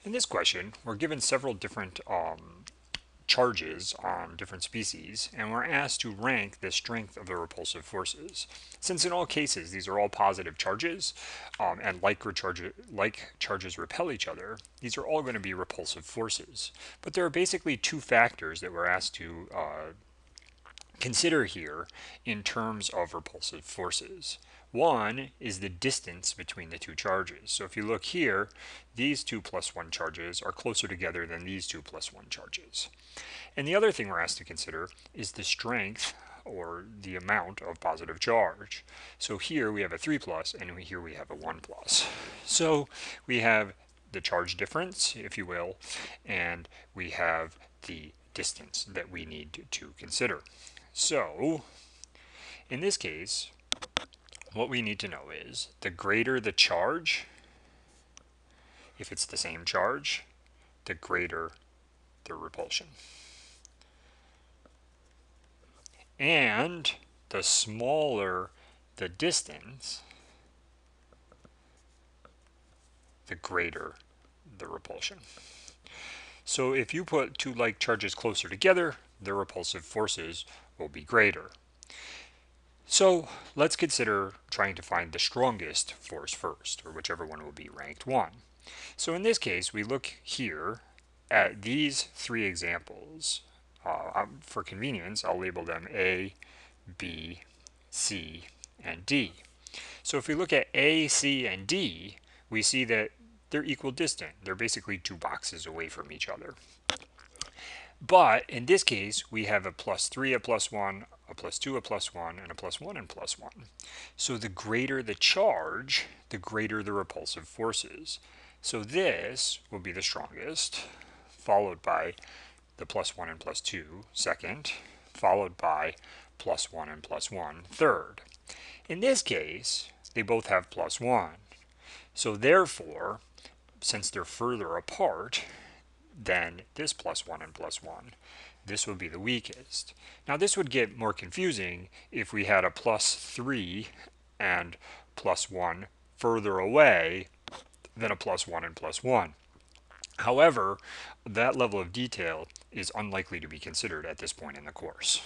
In this question, we're given several different charges on different species, and we're asked to rank the strength of the repulsive forces. Since in all cases these are all positive charges, and like charges repel each other, these are all going to be repulsive forces. But there are basically two factors that we're asked to consider here in terms of repulsive forces. One is the distance between the two charges. So if you look here, these two plus 1 charges are closer together than these two plus 1 charges. And the other thing we're asked to consider is the strength or the amount of positive charge. So here we have a 3 plus and here we have a 1 plus. So we have the charge difference, if you will, and we have the distance that we need to consider. So in this case, what we need to know is the greater the charge, if it's the same charge, the greater the repulsion. And the smaller the distance, the greater the repulsion. So if you put two like charges closer together, the repulsive forces will be greater. So let's consider trying to find the strongest force first, or whichever one will be ranked 1. So in this case, we look here at these three examples. For convenience, I'll label them A, B, C, and D. So if we look at A, C, and D, we see that they're equidistant. They're basically two boxes away from each other. But in this case, we have a plus 3, a plus 1, a plus 2, a plus 1, and a plus 1 and plus 1. So the greater the charge, the greater the repulsive forces. So this will be the strongest, followed by the plus 1 and plus 2 second, followed by plus 1 and plus 1 third. In this case, they both have plus 1. So therefore, since they're further apart than this plus 1 and plus 1, this would be the weakest. Now this would get more confusing if we had a plus 3 and plus 1 further away than a plus 1 and plus 1. However, that level of detail is unlikely to be considered at this point in the course.